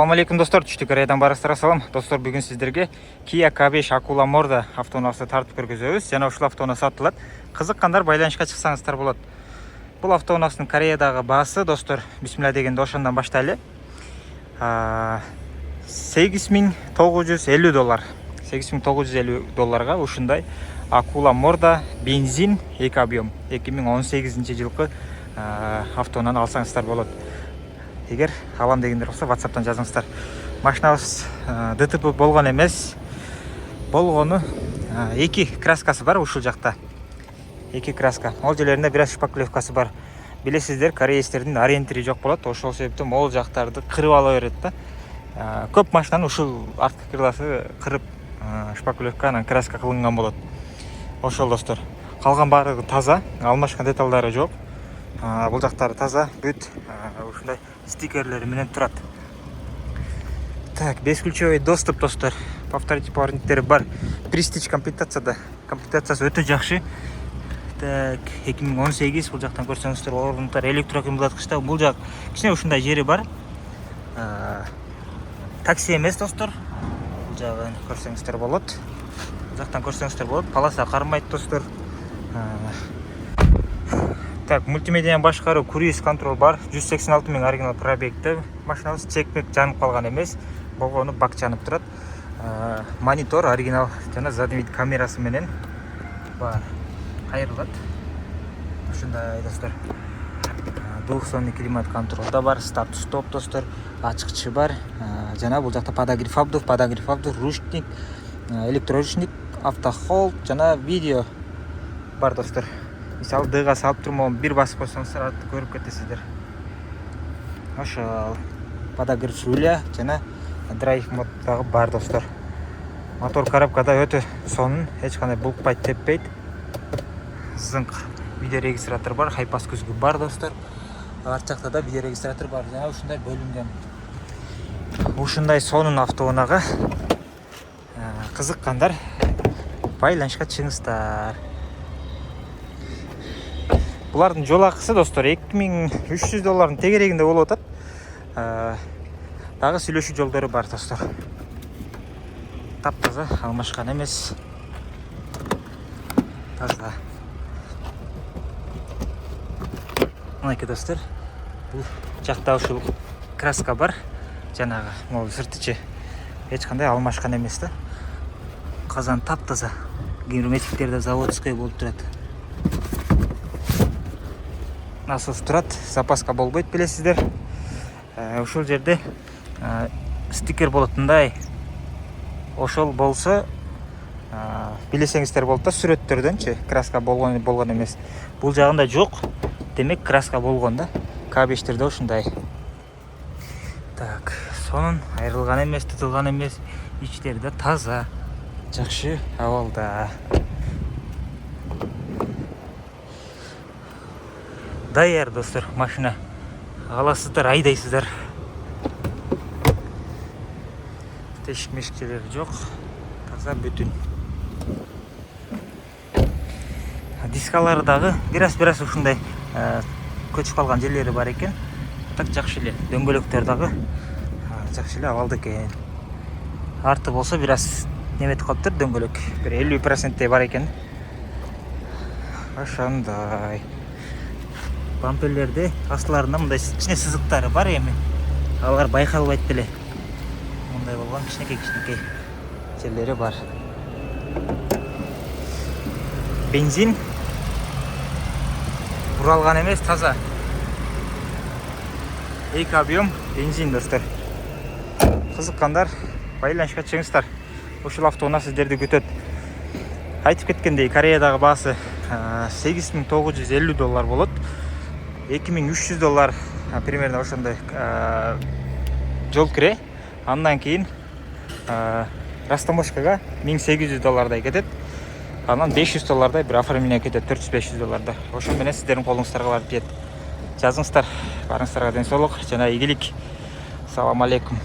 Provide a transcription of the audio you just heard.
Assalamu alaikum достор, Түштүк Кореядан барыңыздарга салам. Достор, бүгүн сиздерге Kia K5 Aquila Morda автоунаасы тартып көргөзөбүз. Жана ушул автоунаа сатылат. Кызыккандар байланышка чыксаңыздар болот. Бул автоунаанын Кореядагы баасы, достор, бисмилла дегенде ошондон баштайлы. $8950. $8950 ушундай Aquila Morda бензин 2 объем 2018 жылкы автоунааны алсаңыздар болот. Егер алам дегендер болса, WhatsApp'тан жазыңыздар. Машинабыз ДТП болгон эмес. Болгону эки краскасы бар ушул жакта. Эки краска. Ол жерлеринде бир аз шпаклевкасы бар. Билесиздер, кореецтердин ориентири жок болот. Ошол себептен могул жактарды кырып ала берет да. Көп машинанын ушул арткы крыласы кырып шпаклевка анан краска кылынган болот. Ошол достор. Калган баардыгы таза, алмашкан деталдары жок. Бул жактары таза, бүт ушундай стикерлери менен турат. Так, бесключевой доступ, достор. Повторите парниктери бар. Prestige комплектацияда. Комплектациясы өтө жакшы. Так, 2018 бул жактан көрсөңүздөр, орундар электрокимбулаткычта. Бул жак кичине ушундай жери бар. Такси эмес, достор. Бул жагын көрсөңүздөр болот. Бул жактан көрсөңүздөр болот. Полоса кармайт, достор. Так, мультимедиадан башкаруу, круиз контрол бар. 186 000 оригинал пробегти. Машинабыз чекмек жанып калган эмес. Болгону бак жанып турат. Монитор оригинал жана задний вид камерасы менен бар. Кайрылат. Ушундай, достор. Двухзонный климат контрол да бар. Старт стоп, достор. Ачкычы бар. Жана бул жакта подогрев обдув, ручник, электроручник, автохолд жана видео бар, достор. Мисалы дыга салып турмогон бир басып койсоңуздар артты көрүп кетесиздер. Ошол подогрев руля жана драйв мод дагы бар, достор. Мотор коробкада өтө сонун, эч кандай булкпайт, теппейт. Зыңк видеорегистратор бар, хайпас көзгү бар, достор. Арт жакта да видеорегистратор бар, жана ушундай бөлүнгөн. Ушундай сонун автоунаага кызыккандар байланышка чыгыңыздар. Булардын жол акысы, достор, $2300 тегерегинде болуп атат. Дагы сүйлөшүү жолдору бар, достор. Таптаза, алмашкан эмес. Таза. Мынакей, достор. Бул жакта ушул краска бар. Жанагы, могул сыртычы эч кандай алмашкан эмес да. Казан таптаза. Герметиктер да заводской болуп турат. Насос турат, запаска болбойт, билесиздер. Ушул жерде стикер болотундай. Ошол болсо билесеңиздер болот да, сүрөттөрдөнчү краска болгон эмес. Бул жагында жок. Демек краска болгон да. К5терде ушундай. Так, сонун айрылган эмес, тытылган эмес. Ичтери да таза, жакшы абалда. Даяр, достор, машина. Аласыздар, айдайсыздар. Тешик мешкелери жок. Таза бүтүн. Дискалары дагы бир аз ушундай көчүп калган жерлери бар экен. Так жакшы эле. Дөңгөлөктөр дагы жакшы эле абалда экен. Арты болсо бир аз неметип калыптыр, дөңгөлөк. Бир 50% бар экен. Ошондой. Бамперлерде астыларында мындай кичине сызыктары бар эми. Алар байкалбайт деле. Мындай болгон кичинекей жерлери бар. Бензин буралган эмес, таза. 2 объем бензин, достор. Кызыккандар байланышка чыгыңыздар. Ушул автоунаа сиздерди күтөт. Айтып кеткендей, Кореядагы баасы $8950 болот. $2300 примерно ошондой жол кире. Андан кийин растаможкага $1800 кетет. Анан $500 бир оформление кетет, $400-500. Ошол менен сиздердин колуңуздарга барып жетет. Жазыңыздар, барыңыздарга ден соолук жана ийгилик. Assalamu alaikum.